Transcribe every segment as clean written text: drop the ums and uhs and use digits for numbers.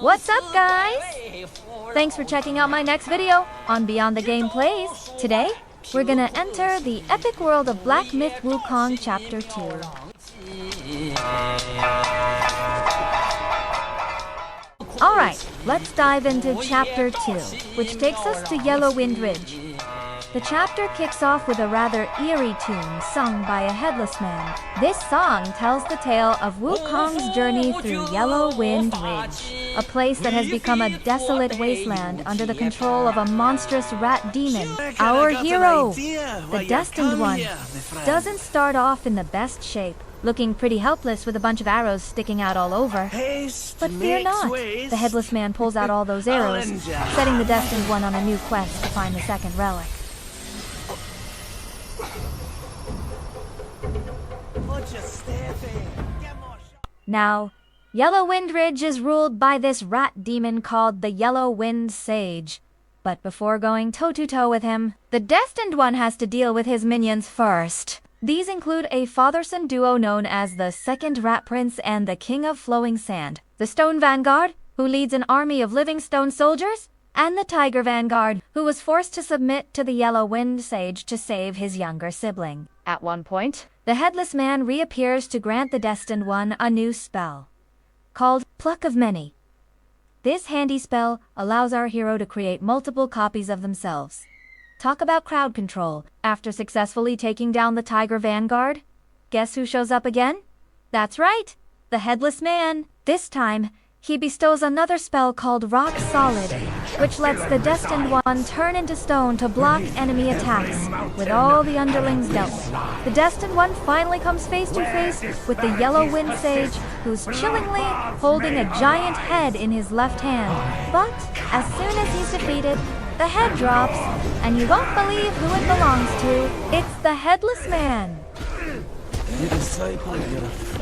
What's up, guys? Thanks for checking out my next video on Beyond the Gameplays. Today, we're gonna enter the epic world of Black Myth Wukong Chapter 2. Alright, let's dive into Chapter 2, which takes us to Yellow Wind Ridge. The chapter kicks off with a rather eerie tune sung by a headless man. This song tells the tale of Wukong's journey through Yellow Wind Ridge, a place that has become a desolate wasteland under the control of a monstrous rat demon. Our hero, the Destined One, doesn't start off in the best shape, looking pretty helpless with a bunch of arrows sticking out all over. But fear not, the headless man pulls out all those arrows, setting the Destined One on a new quest to find the second relic. Now, Yellow Wind Ridge is ruled by this rat demon called the Yellow Wind Sage. But before going toe-to-toe with him, the Destined One has to deal with his minions first. These include a father-son duo known as the Second Rat Prince and the King of Flowing Sand, the Stone Vanguard, who leads an army of living stone soldiers, and the Tiger Vanguard, who was forced to submit to the Yellow Wind Sage to save his younger sibling. At one point, the Headless Man reappears to grant the Destined One a new spell, called Pluck of Many. This handy spell allows our hero to create multiple copies of themselves. Talk about crowd control. After successfully taking down the Tiger Vanguard, guess who shows up again? That's right, the Headless Man. This time, he bestows another spell called Rock Solid, which lets the Destined One turn into stone to block enemy attacks, with all the underlings dealt with. The Destined One finally comes face to face with the Yellow Wind Sage, who's chillingly holding a giant head in his left hand. But as soon as he's defeated, the head drops, and you won't believe who it belongs to. It's the Headless Man. You disciple, you're a fool.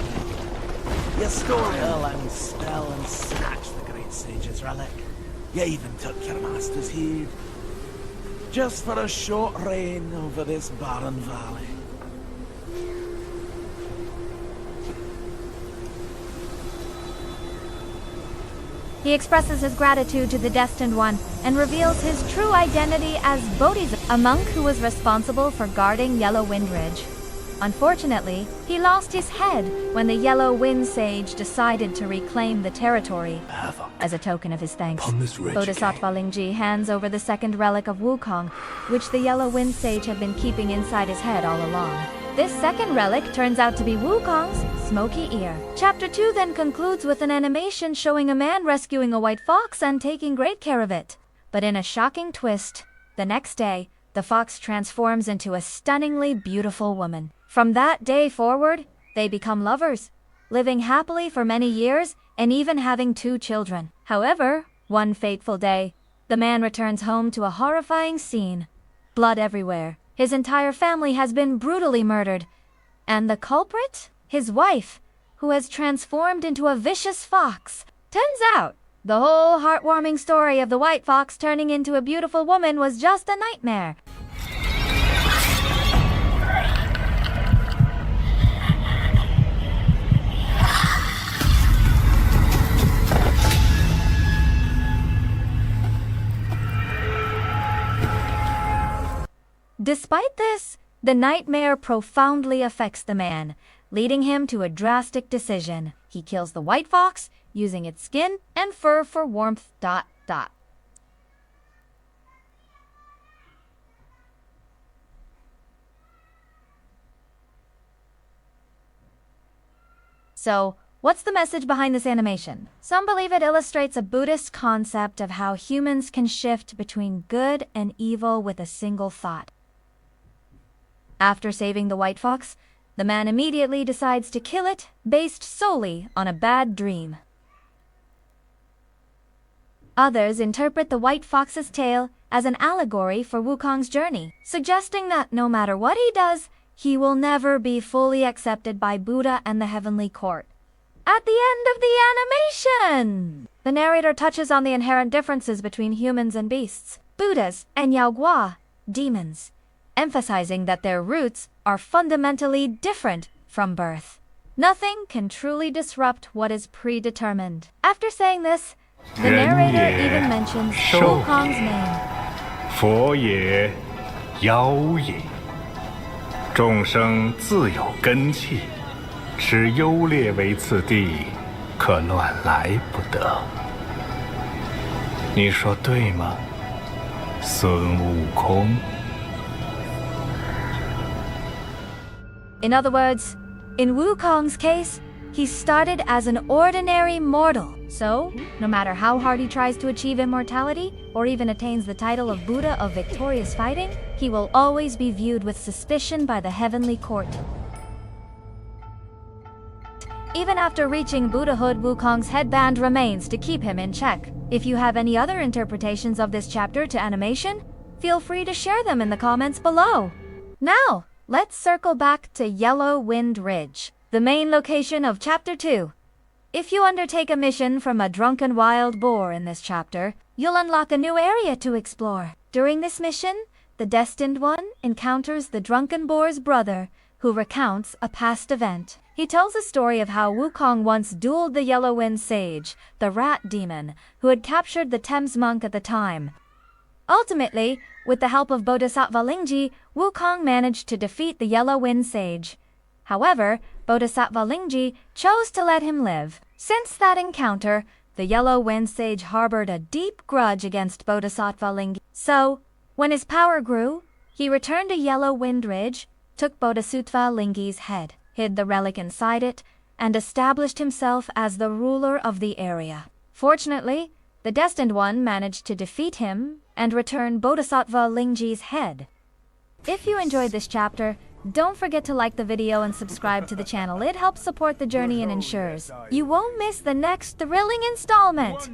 You stole her long spell and snatched the great sage's relic. You even took your master's heed. Just for a short reign over this barren valley. He expresses his gratitude to the Destined One and reveals his true identity as Bodhisattva, a monk who was responsible for guarding Yellow Wind Ridge. Unfortunately, he lost his head when the Yellow Wind Sage decided to reclaim the territory. As a token of his thanks, Bodhisattva Lingji hands over the second relic of Wukong, which the Yellow Wind Sage had been keeping inside his head all along. This second relic turns out to be Wukong's Smoky ear. Chapter 2 then concludes with an animation showing a man rescuing a white fox and taking great care of it. But in a shocking twist, the next day, the fox transforms into a stunningly beautiful woman. From that day forward, they become lovers, living happily for many years and even having 2 children. However, one fateful day, the man returns home to a horrifying scene. Blood everywhere. His entire family has been brutally murdered. And the culprit? His wife, who has transformed into a vicious fox. Turns out, the whole heartwarming story of the white fox turning into a beautiful woman was just a nightmare. Despite this, the nightmare profoundly affects the man, leading him to a drastic decision. He kills the white fox, using its skin and fur for warmth. So, what's the message behind this animation? Some believe it illustrates a Buddhist concept of how humans can shift between good and evil with a single thought. After saving the white fox, the man immediately decides to kill it, based solely on a bad dream. Others interpret the white fox's tail as an allegory for Wukong's journey, suggesting that no matter what he does, he will never be fully accepted by Buddha and the heavenly court. At the end of the animation, the narrator touches on the inherent differences between humans and beasts, Buddhas and Yaogua, demons, emphasizing that their roots are fundamentally different from birth. Nothing can truly disrupt what is predetermined. After saying this, The narrator even mentions Wukong's name. 佛也，妖也。众生自有根器，持优劣为次第，可乱来不得。你说对吗，孙悟空？ In other words, in Wukong's case, he started as an ordinary mortal. So, no matter how hard he tries to achieve immortality, or even attains the title of Buddha of victorious fighting, he will always be viewed with suspicion by the heavenly court. Even after reaching Buddhahood, Wukong's headband remains to keep him in check. If you have any other interpretations of this chapter to animation, feel free to share them in the comments below. Now, let's circle back to Yellow Wind Ridge, the main location of Chapter 2. If you undertake a mission from a drunken wild boar in this chapter, you'll unlock a new area to explore. During this mission, the Destined One encounters the drunken boar's brother, who recounts a past event. He tells a story of how Wukong once dueled the Yellow Wind Sage, the rat demon, who had captured the Thames monk at the time. Ultimately, with the help of Bodhisattva Lingji, Wukong managed to defeat the Yellow Wind Sage. However, Bodhisattva Lingji chose to let him live. Since that encounter, the Yellow Wind Sage harbored a deep grudge against Bodhisattva Lingji. So, when his power grew, he returned to Yellow Wind Ridge, took Bodhisattva Lingji's head, hid the relic inside it, and established himself as the ruler of the area. Fortunately, the Destined One managed to defeat him and return Bodhisattva Lingji's head. If you enjoyed this chapter, don't forget to like the video and subscribe to the channel. It helps support the journey and ensures you won't miss the next thrilling installment.